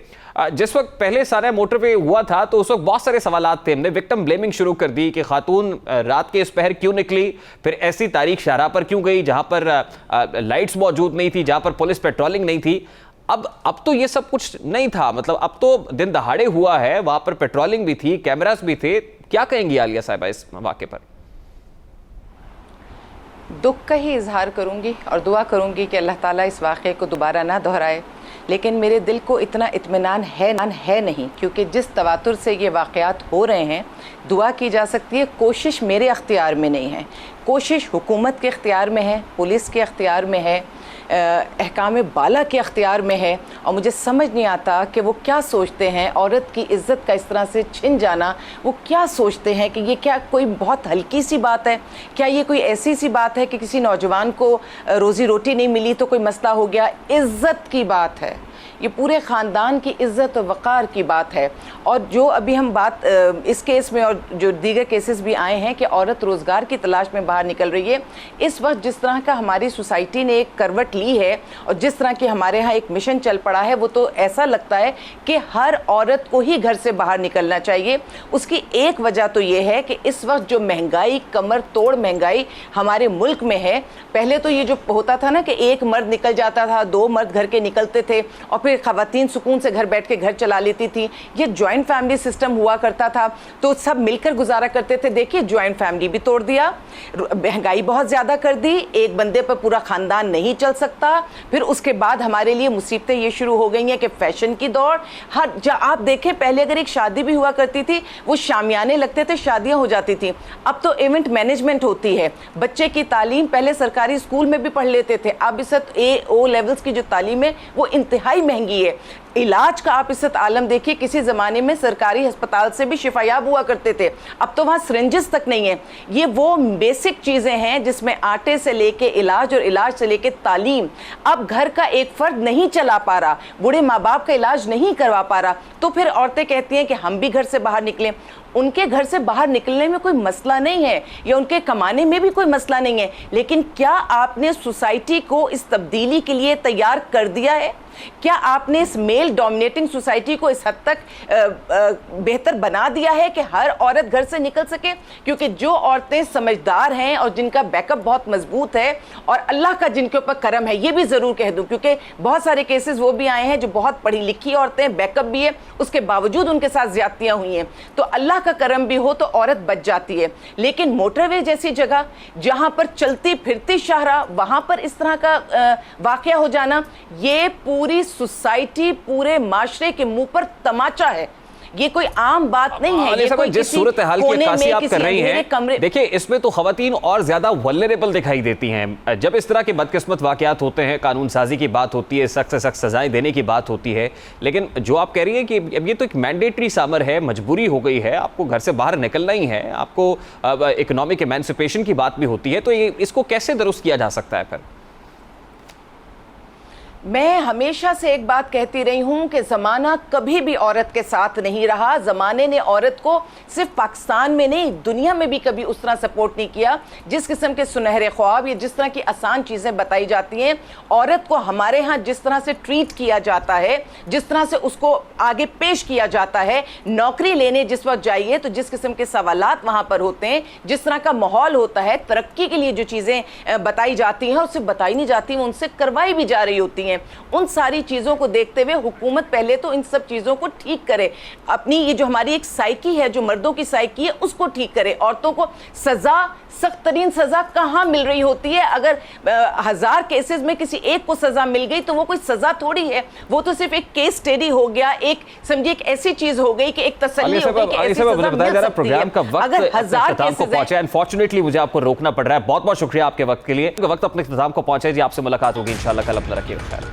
S1: जिस वक्त पहले सारा मोटरवे हुआ था तो उस वक्त बहुत सारे सवालात थे। हमने विक्टिम ब्लेमिंग शुरू कर दी कि खातून रात के इस पहर क्यों निकली, फिर ऐसी तारीख शाहराह पर क्यों गई जहां पर लाइट्स मौजूद नहीं थी, जहां पर पुलिस पेट्रोलिंग नहीं थी। अब तो ये सब कुछ नहीं था, मतलब अब तो दिन दहाड़े हुआ है, वहां पर पेट्रोलिंग भी थी, कैमरास भी थे। क्या कहेंगी आलिया साहिबा इस वाक़े पर?
S13: दुख का ही इजहार करूंगी और दुआ करूंगी कि अल्लाह ताला इस वाक़े को दोबारा ना दोहराए। लेकिन मेरे दिल को इतना इत्मीनान है नहीं, क्योंकि जिस तवातुर से ये वाक़यात हो रहे हैं, दुआ की जा सकती है। कोशिश मेरे अख्तियार में नहीं है, कोशिश हुकूमत के अख्तियार में है, पुलिस के अख्तियार में है, अहकाम बाला के अख्तियार में है। और मुझे समझ नहीं आता कि वो क्या सोचते हैं, औरत की इज़्ज़त का इस तरह से छिन जाना, वो क्या सोचते हैं कि ये क्या कोई बहुत हल्की सी बात है? क्या ये कोई ऐसी सी बात है कि किसी नौजवान को रोज़ी रोटी नहीं मिली तो कोई मसला हो गया? इज़्ज़त की बात है, ये पूरे ख़ानदान की इज़्ज़त और वक़ार की बात है। और जो अभी हम बात इस केस में और जो दीगर केसेस भी आए हैं कि औरत रोज़गार की तलाश में बाहर निकल रही है, इस वक्त जिस तरह का हमारी सोसाइटी ने एक करवट ली है और जिस तरह की हमारे यहाँ एक मिशन चल पड़ा है, वो तो ऐसा लगता है कि हर औरत को ही घर से बाहर निकलना चाहिए। उसकी एक वजह तो ये है कि इस वक्त जो महंगाई, कमर तोड़ महंगाई हमारे मुल्क में है, पहले तो ये जो होता था ना कि एक मर्द निकल जाता था, 2 मर्द घर के निकलते थे और फिर खवातीन सुकून से घर बैठ के घर चला लेती थी। ये जॉइंट फैमिली सिस्टम हुआ करता था तो सब मिलकर गुजारा करते थे। देखिए जॉइंट फैमिली भी तोड़ दिया, महंगाई बहुत ज़्यादा कर दी, एक बंदे पर पूरा ख़ानदान नहीं चल सकता। फिर उसके बाद हमारे लिए मुसीबतें ये शुरू हो गई हैं कि फ़ैशन की दौड़। हर आप देखें, पहले अगर एक शादी भी हुआ करती थी वो शामियाने लगते थे, शादियाँ हो जाती थी। अब तो इवेंट मैनेजमेंट होती है। बच्चे की तालीम पहले सरकारी स्कूल में भी पढ़ लेते थे, अब इस A-O लेवल्स की जो तालीम है वो इंतहाई महंगी है। इलाज का आप इस आलम देखिए, किसी ज़माने में सरकारी अस्पताल से भी शिफायाब हुआ करते थे, अब तो वहाँ सिरिंजेस तक नहीं है। ये वो बेसिक चीज़ें हैं जिसमें आटे से लेके इलाज और इलाज से लेके तालीम अब घर का एक फ़र्द नहीं चला पा रहा, बूढ़े माँ बाप का इलाज नहीं करवा पा रहा। तो फिर औरतें कहती हैं कि हम भी घर से बाहर निकलें। उनके घर से बाहर निकलने में कोई मसला नहीं है या उनके कमाने में भी कोई मसला नहीं है, लेकिन क्या आपने सोसाइटी को इस तब्दीली के लिए तैयार कर दिया है? क्या आपने इस मेल डोमिनेटिंग सोसाइटी को इस हद तक बेहतर बना दिया है कि हर औरत घर से निकल सके? क्योंकि जो औरतें समझदार हैं और जिनका बैकअप बहुत मजबूत है और अल्लाह का जिनके ऊपर करम है, ये भी ज़रूर कह दूं, क्योंकि बहुत सारे केसेस वो भी आए हैं जो बहुत पढ़ी लिखी औरतें हैं, बैकअप भी है, उसके बावजूद उनके साथ ज्यादतियाँ हुई हैं। तो अल्लाह का करम भी हो तो औरत बच जाती है। लेकिन मोटरवे जैसी जगह जहाँ पर चलती फिरती शाहराह, वहाँ पर इस तरह का वाक़या हो जाना, ये पूरी सोसाइटी, पूरे माशरे के मुंह पर तमाचा है। ये कोई आम बात नहीं है। ये कोई
S1: जिस सूरत हाल की अक्कासी आप कर रही हैं, देखिए इसमें तो खवातीन और ज्यादा वल्नरेबल दिखाई देती हैं। जब इस तरह के बदकिस्मत वाकयात होते हैं, कानून साजी की बात होती है, सख्त से सख्त सजाएं देने की बात होती है, लेकिन जो आप कह रही हैं कि अब ये तो एक मैंडेटरी सामर है, मजबूरी हो गई है, आपको घर से बाहर निकलना ही है, आपको इकोनॉमिक एमेंसिपेशन की बात भी होती है, तो ये इसको कैसे दुरुस्त किया जा सकता है फिर?
S13: मैं हमेशा से एक बात कहती रही हूं कि ज़माना कभी भी औरत के साथ नहीं रहा। ज़माने ने औरत को सिर्फ पाकिस्तान में नहीं, दुनिया में भी कभी उस तरह सपोर्ट नहीं किया। जिस किस्म के सुनहरे ख्वाब या जिस तरह की आसान चीज़ें बताई जाती हैं, औरत को हमारे यहाँ जिस तरह से ट्रीट किया जाता है, जिस तरह से उसको आगे पेश किया जाता है, नौकरी लेने जिस वक्त जाइए तो जिस किस्म के सवालात वहाँ पर होते हैं, जिस तरह का माहौल होता है, तरक्की के लिए जो चीज़ें बताई जाती हैं और सिर्फ बताई नहीं जाती, उनसे करवाई भी जा रही होती हैं। उन सारी चीजों को देखते हुए हुकूमत पहले तो इन सब चीजों को ठीक करे। अपनी ये जो हमारी एक साइकी है, जो मर्दों की साइकी है, उसको ठीक करे। औरतों को सजा, सख्त तरीन सजा कहां मिल रही होती है? अगर 1000 केसेस में किसी एक को सजा मिल गई तो वो कोई सजा थोड़ी है, वो तो सिर्फ एक केस स्टडी हो गया, एक समझिए एक ऐसी चीज हो गई कि एक तसल्ली हो गई कि ऐसी सजा मिल सकती है। अगर 1000 केसेस
S1: पहुंचे, अनफॉर्चुनेटली मुझे आपको रोकना पड़ रहा है। बहुत बहुत शुक्रिया आपके वक्त के लिए। वक्त अपने इख्तिताम को पहुंचे जी। आपसे मुलाकात होगी इंशाल्लाह कल। अपना रखिएगा।